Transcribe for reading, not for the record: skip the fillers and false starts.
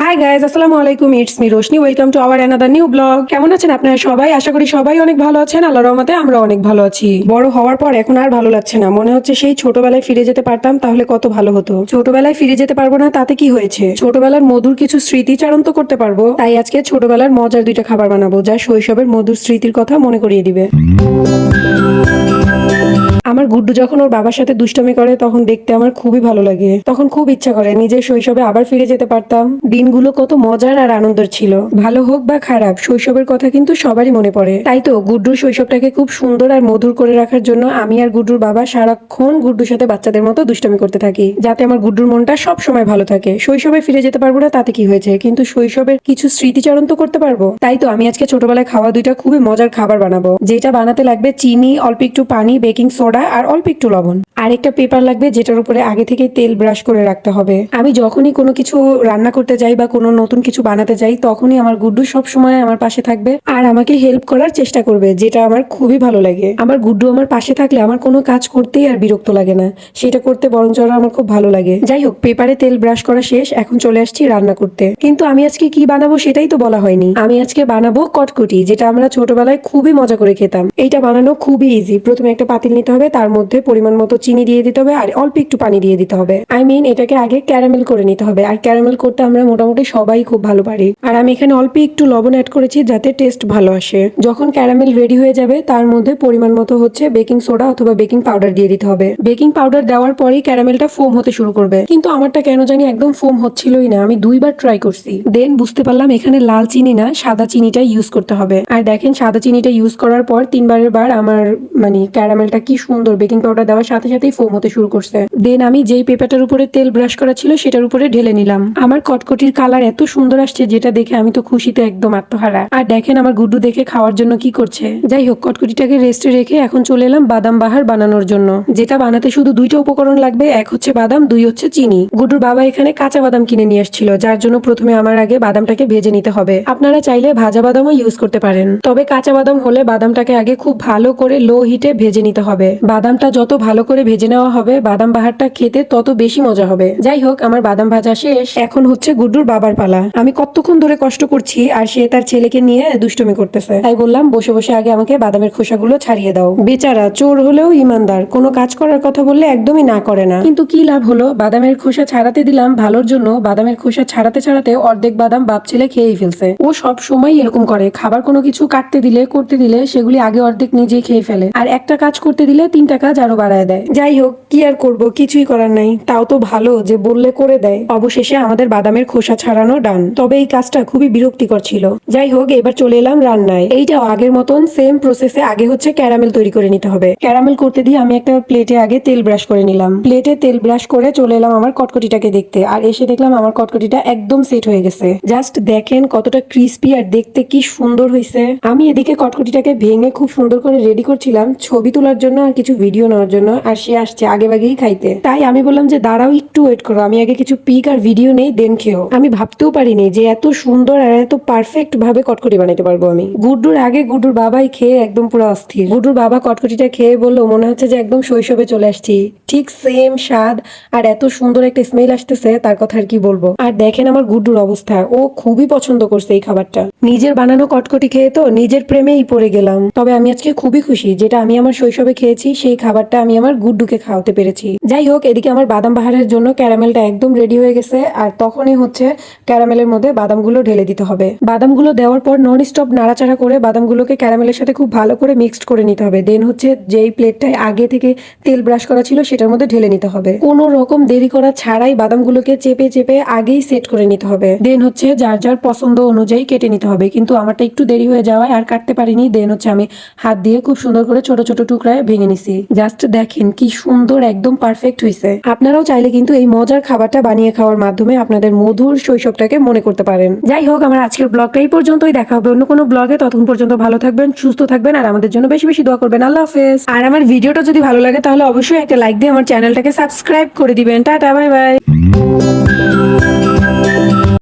Hi guys, আসসালামু আলাইকুম। It's me Roshni. Welcome to our another new blog. কেমন আছেন আপনারা সবাই? আশা করি সবাই অনেক ভালো আছেন। আল্লাহর রহমতে আমরা অনেক ভালো আছি। বড় হওয়ার পর এখন আর ভালো লাগছে না, মনে হচ্ছে সেই ছোটবেলায় ফিরে যেতে পারতাম তাহলে কত ভালো হতো। ছোটবেলায় ফিরে যেতে পারবো না তাতে কি হয়েছে, ছোটবেলার মধুর কিছু স্মৃতিচারণ তো করতে পারবো। তাই আজকে ছোটবেলার মজার দুইটা খাবার বানাবো যা শৈশবের মধুর স্মৃতির কথা মনে করিয়ে দিবে। আমার গুড্ডু যখন ওর বাবার সাথে দুষ্টামি করে তখন দেখতে আমার খুবই ভালো লাগে। তখন খুব ইচ্ছা করে নিজের শৈশবে আবার ফিরে যেতে পারতাম। দিনগুলো কত মজার আর আনন্দের ছিল। ভালো হোক বা খারাপ, শৈশবের কথা কিন্তু সবারই মনে পড়ে। তাই তো গুড্ডুর শৈশবটাকে খুব সুন্দর আর মধুর করে রাখার জন্য আমি আর গুড্ডুর বাবা সারাক্ষণ গুড্ডুর সাথে বাচ্চাদের মতো দুষ্টামি করতে থাকি, যাতে আমার গুড্ডুর মনটা সব সময় ভালো থাকে। শৈশবে ফিরে যেতে পারবো না তাতে কি হয়েছে, কিন্তু শৈশবের কিছু স্মৃতিচারণ তো করতে পারবো। তাই তো আমি আজকে ছোটবেলায় খাওয়া দুইটা খুবই মজার খাবার বানাবো, যেটা বানাতে লাগবে চিনি, অল্প একটু পানি, বেকিং সোডা আর অল্প একটু লবণ। আর একটা পেপার লাগবে যেটার উপরে আগে থেকে তেল ব্রাশ করে রাখতে হবে। আমি যখনই কোনো কিছু রান্না করতে যাই বা কোনো নতুন কিছু বানাতে যাই তখনই আমার গুড্ডু সব সময় আমার পাশে থাকবে আর আমাকে হেল্প করার চেষ্টা করবে, যেটা আমার খুবই ভালো লাগে। আমার গুড্ডু আমার পাশে থাকলে আমার কোনো কাজ করতেই আর বিরক্ত লাগে না, সেটা করতে বরঞ্চ আমার খুব ভালো লাগে। যাই হোক, পেপারে তেল ব্রাশ করা শেষ, এখন চলে আসছি রান্না করতে। কিন্তু আমি আজকে কি বানাবো সেটাই তো বলা হয়নি। আমি আজকে বানাবো কটকটি, যেটা আমরা ছোটবেলায় খুবই মজা করে খেতাম। এইটা বানানো খুবই ইজি। প্রথমে একটা পাতিল নিতে হবে, তার মধ্যে পরিমাণ মতো চিনি দিয়ে দিতে হবে আর অল্প একটু পানি দিয়ে দিতে হবে। এটাকে আগে ক্যারামেল করে নিতে হবে, আর ক্যারামেল করতে আমরা মোটামুটি সবাই খুব ভালো পারি। আর আমি এখানে অল্প একটু লবণ অ্যাড করেছি যাতে টেস্ট ভালো আসে। যখন ক্যারামেল রেডি হয়ে যাবে তার মধ্যে পরিমাণ মতো বেকিং সোডা অথবা বেকিং পাউডার দিয়ে দিতে হবে। বেকিং পাউডার দেওয়ার পরেই ক্যারামেলটা ফোম হতে শুরু করবে, কিন্তু আমারটা কেন জানি একদম ফোম হচ্ছিলই না। আমি দুইবার ট্রাই করছি, দেন বুঝতে পারলাম এখানে লাল চিনি না, সাদা চিনিটা ইউজ করতে হবে। আর দেখেন, সাদা চিনিটা ইউজ করার পর তিনবারের বার আমার ক্যারামেলটা কি সুন্দর বেকিং পাউডার দেওয়ার সাথে সাথেই ফোম হতে শুরু করছে। দেন আমি যেই পেপারটার উপরে তেল ব্রাশ করা ছিল সেটার উপরে ঢেলে নিলাম। আমার কটকটির কালার এত সুন্দর আসছে যেটা দেখে আমি তো খুশিতে একদম আত্মহারা। আর দেখেন আমার গুড্ডু দেখে খাওয়ার জন্য কি করছে। যাই হোক, কটকটিটাকে রেস্টে রেখে এখন চলে এলাম বাদাম বাহার বানানোর জন্য, যেটা বানাতে শুধু দুইটা উপকরণ লাগবে। এক হচ্ছে বাদাম, দুই হচ্ছে চিনি। গুড্ডুর বাবা এখানে কাঁচা বাদাম কিনে নিয়ে আসছিল, যার জন্য প্রথমে আমার আগে বাদামটাকে ভেজে নিতে হবে। আপনারা চাইলে ভাজা বাদামও ইউজ করতে পারেন, তবে কাঁচা বাদাম হলে বাদামটাকে আগে খুব ভালো করে লো হিটে ভেজে নিতে হবে। বাদামটা যত ভালো করে ভেজে নেওয়া হবে বাদাম বাহারটা খেতে তত বেশি মজা হবে। যাই হোক, আমার বাদাম ভাজা শেষ, এখন হচ্ছে গুড্ডুর বাবার পালা। আমি কতক্ষণ ধরে কষ্ট করছি আর সে তার ছেলেকে নিয়ে দুষ্টুমি করতেছে, তাই বললাম বসে বসে আগে আমাকে বাদামের খোসাগুলো ছাড়িয়ে দাও। বেচারা চোর হলেও ইমানদার, কোনো কাজ করার কথা বললে একদমই না করে না। কিন্তু কি লাভ হলো, বাদামের খোসা ছাড়াতে দিলাম ভালোর জন্য, বাদামের খোসা ছাড়াতে ছাড়াতে অর্ধেক বাদাম বাপ ছেলে খেয়েই ফেলছে। ও সব সময় এরকম করে, খাবার কোনো কিছু কাটতে দিলে করতে দিলে সেগুলি আগে অর্ধেক নিজেই খেয়ে ফেলে, আর একটা কাজ করতে দিলে তিনটা কাজ আরো বাড়ায় দেয়। যাই হোক, কি আর করবো, কিছুই করার নাই। তাও তো ভালো যে বললে করে দেয়। অবশেষে আমাদের বাদামের খোসা ছাড়ানো ডান, তবে এই কাজটা খুবই বিরক্তিকর ছিল। যাই হোক, এবার চলে এলাম রান্নায়। এইটাও আগের মতন সেম প্রসেসে আগে হচ্ছে ক্যারামেল তৈরি করে নিতে হবে। ক্যারামেল করতে দিয়ে আমি একটা প্লেটে আগে তেল ব্রাশ করে নিলাম। প্লেটে তেল ব্রাশ করে চলে এলাম আমার কটকটিটাকে দেখতে, আর এসে দেখলাম আমার কটকটিটা একদম সেট হয়ে গেছে। জাস্ট দেখেন কতটা ক্রিস্পি আর দেখতে কি সুন্দর হয়েছে। আমি এদিকে কটকটিটাকে ভেঙে খুব সুন্দর করে রেডি করছিলাম ছবি তোলার জন্য আর কিছু ভিডিও নেওয়ার জন্য, আর সে আসছে আগে ভাগেই খাইতে। তাই আমি বললাম যে দাঁড়াও, একটু ওয়েট করো, আমি আগে কিছু পিক আর ভিডিও নেই দেন খেও। আমি ভাবতেও পারিনি যে এত সুন্দর আর এত পারফেক্ট ভাবে কটকটি বানাতে পারবো আমি। গুড্ডুর আগে গুড্ডুর বাবাই খেয়ে একদম পুরো অস্থির। গুড্ডুর বাবা কটকটিটা খেয়ে বললো মনে হচ্ছে যে একদম শৈশবে চলে আসছি, ঠিক সেম স্বাদ আর এত সুন্দর একটা স্মেল আসতেছে, তার কথা আর কি বলবো। আর দেখেন আমার গুড্ডুর অবস্থা, ও খুবই পছন্দ করছে এই খাবারটা। নিজের বানানো কটকটি খেয়ে তো নিজের প্রেমেই পড়ে গেলাম। তবে আমি আজকে খুবই খুশি, যেটা আমি আমার শৈশবে খেয়েছি সেই খাবারটা আমি আমার গুড্ডুকে খাওয়াতে পেরেছি। যাই হোক, এদিকে আমার বাদাম বাহারের জন্য ক্যারামেলটা একদম রেডি হয়ে গেছে, আর তখনই ক্যারামেলের মধ্যে বাদামগুলো ঢেলে দিতে হবে। বাদামগুলো দেওয়ার পর নন স্টপ নাড়াচাড়া করে বাদামগুলোকে ক্যারামেলের সাথে খুব ভালো করে মিক্সড করে নিতে হবে। দেন যেই প্লেটটায় আগে থেকে তেল ব্রাশ করা ছিল সেটার মধ্যে ঢেলে নিতে হবে। কোনো রকম দেরি করা ছাড়াই বাদামগুলোকে চেপে চেপে আগেই সেট করে নিতে হবে। দেন যার যার পছন্দ অনুযায়ী কেটে নিতে হবে, কিন্তু আমারটা একটু দেরি হয়ে যাওয়ায় আর কাটতে পারিনি। দেন আমি হাত দিয়ে খুব সুন্দর করে ছোট ছোট টুকরায় ভেঙে নিছি। জাস্ট দেখেন কি সুন্দর, একদম পারফেক্ট হয়েছে। আপনারাও চাইলে কিন্তু এই মজার খাবারটা বানিয়ে খাওয়ার মাধ্যমে আপনাদের মধুর শৈশবটাকে মনে করতে পারেন। যাই হোক, আমার আজকের ব্লগটা এই পর্যন্তই। দেখা হবে অন্য কোনো ব্লগে। ততক্ষণ পর্যন্ত ভালো থাকবেন, সুস্থ থাকবেন আর আমাদের জন্য বেশি বেশি দোয়া করবেন। আল্লাহ হাফেজ। আর আমার ভিডিওটা যদি ভালো লাগে তাহলে অবশ্যই একটা লাইক দিয়ে আমার চ্যানেলটাকে সাবস্ক্রাইব করে দিবেন। Tata, bye bye.